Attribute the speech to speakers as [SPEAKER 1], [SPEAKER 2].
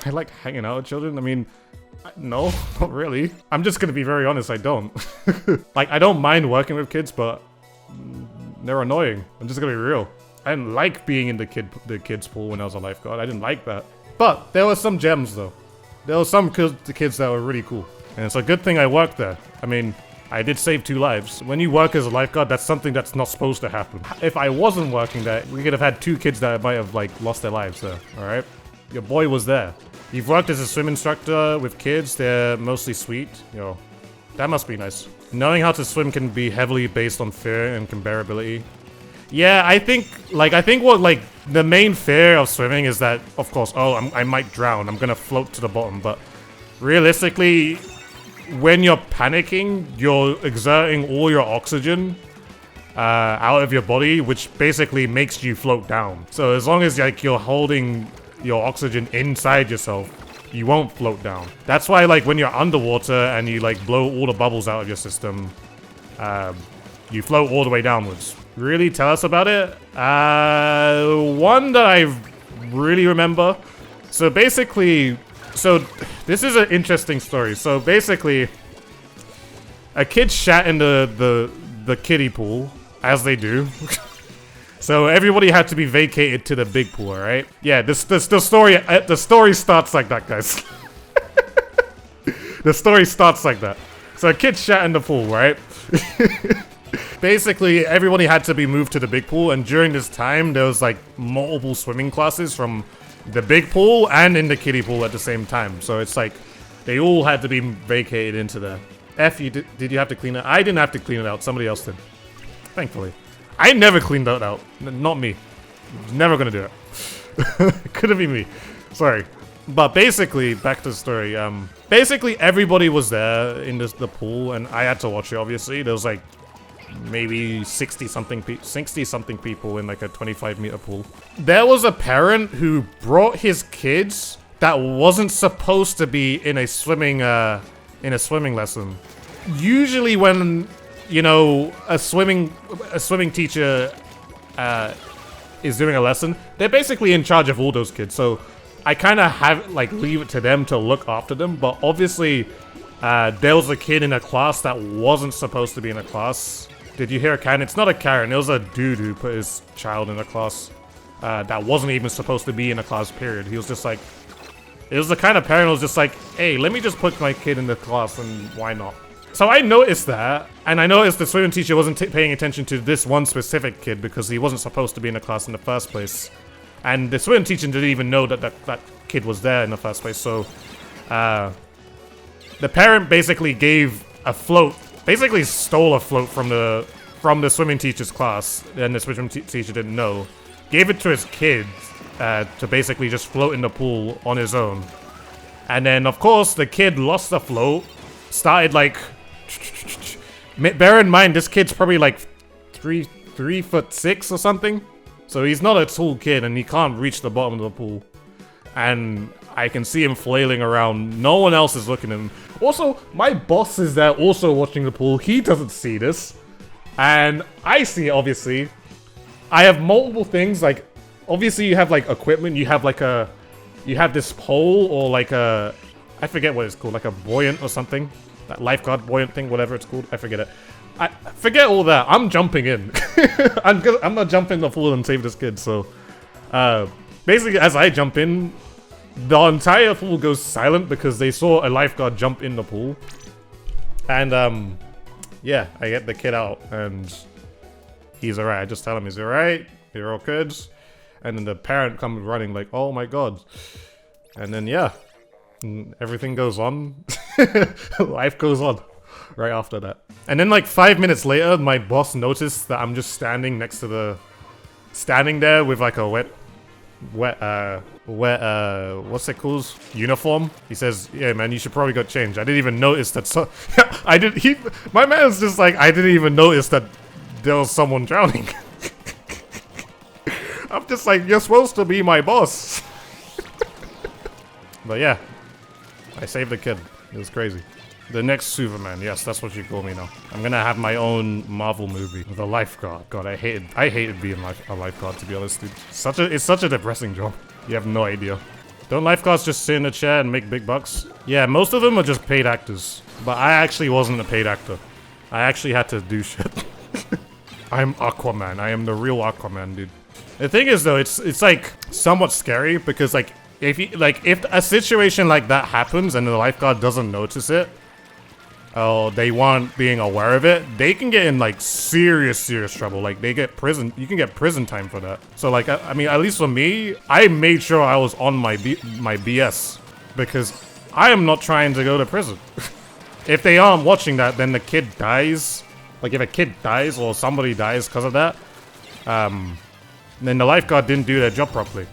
[SPEAKER 1] I like hanging out with children? I mean, no, not really. I'm just gonna be very honest, I don't. Like, I don't mind working with kids, but they're annoying. I'm just gonna be real. I didn't like being in the kids pool when I was a lifeguard. I didn't like that. But there were some gems though. There were some kids that were really cool. And it's a good thing I worked there. I mean, I did save 2 lives. When you work as a lifeguard, that's something that's not supposed to happen. If I wasn't working there, we could have had 2 kids that might have like lost their lives there, alright? Your boy was there. You've worked as a swim instructor with kids, they're mostly sweet. Yo, that must be nice. Knowing how to swim can be heavily based on fear and comparability. Yeah, I think what, like, the main fear of swimming is that, of course, oh, I might drown, I'm gonna float to the bottom, but realistically, when you're panicking, you're exerting all your oxygen out of your body, which basically makes you float down. So as long as, like, you're holding your oxygen inside yourself, you won't float down. That's why, like, when you're underwater and you, like, blow all the bubbles out of your system, you float all the way downwards. Really? Tell us about it? One that I really remember. So basically, this is an interesting story. So basically, a kid shat in the kiddie pool, as they do. So everybody had to be vacated to the big pool, right? Yeah, the story starts like that, guys. The story starts like that. So a kid shat in the pool, right? Basically, everybody had to be moved to the big pool, and during this time, there was like multiple swimming classes from the big pool and in the kiddie pool at the same time. So it's like they all had to be vacated into there. Did you have to clean it? I didn't have to clean it out. Somebody else did. Thankfully. I never cleaned that out. Not me. Never gonna do it. It couldn't be me. Sorry. But basically, back to the story. Basically, everybody was there in the pool, and I had to watch it, obviously. There was like maybe 60-something people in like a 25-meter pool. There was a parent who brought his kids that wasn't supposed to be in a swimming lesson. Usually when, you know, a swimming teacher is doing a lesson, they're basically in charge of all those kids. So I kind of leave it to them to look after them. But obviously, there was a kid in a class that wasn't supposed to be in a class. Did you hear a Karen? It's not a Karen. It was a dude who put his child in a class that wasn't even supposed to be in a class, period. He was just like, it was the kind of parent who was just like, hey, let me just put my kid in the class, and why not? So I noticed that, and I noticed the swimming teacher wasn't paying attention to this one specific kid because he wasn't supposed to be in the class in the first place. And the swimming teacher didn't even know that kid was there in the first place. So the parent basically gave a float, basically stole a float from the swimming teacher's class, and the swimming teacher didn't know. Gave it to his kid to basically just float in the pool on his own. And then, of course, the kid lost the float, started like... Bear in mind, this kid's probably like 3'6" or something. So he's not a tall kid, and he can't reach the bottom of the pool. And I can see him flailing around. No one else is looking at him. Also, my boss is there also watching the pool. He doesn't see this. And I see it, obviously. I have multiple things, like... Obviously, you have, like, equipment. You have, like, you have this pole, or, like, I forget what it's called. Like a buoyant or something. That lifeguard buoyant thing, whatever it's called. I forget it. I forget all that. I'm jumping in. I'm gonna jump in the pool and save this kid, so... basically, as I jump in, the entire pool goes silent because they saw a lifeguard jump in the pool. And, yeah, I get the kid out, and he's alright. I just tell him he's alright, you're all good. And then the parent comes running like, oh my god. And then, yeah, everything goes on. Life goes on right after that. And then, like, 5 minutes later, my boss noticed that I'm just standing next to standing there with, like, a wet, what's it called? Uniform. He says, yeah, man, you should probably go change. I didn't even notice that, my man's just like, I didn't even notice that there was someone drowning. I'm just like, you're supposed to be my boss. But yeah, I saved the kid. It was crazy. The next Superman, yes, that's what you call me now. I'm gonna have my own Marvel movie with a lifeguard. God, I hated being a lifeguard, to be honest, dude. It's such a depressing job. You have no idea. Don't lifeguards just sit in a chair and make big bucks? Yeah, most of them are just paid actors. But I actually wasn't a paid actor. I actually had to do shit. I'm Aquaman. I am the real Aquaman, dude. The thing is, though, it's like somewhat scary because like if a situation like that happens and the lifeguard doesn't notice it, oh, they weren't being aware of it, they can get in like serious trouble. Like they get prison. You can get prison time for that. So like I mean, at least for me, I made sure I was on my BS because I am not trying to go to prison. If they aren't watching that, then the kid dies. Like if a kid dies or somebody dies because of that, then the lifeguard didn't do their job properly.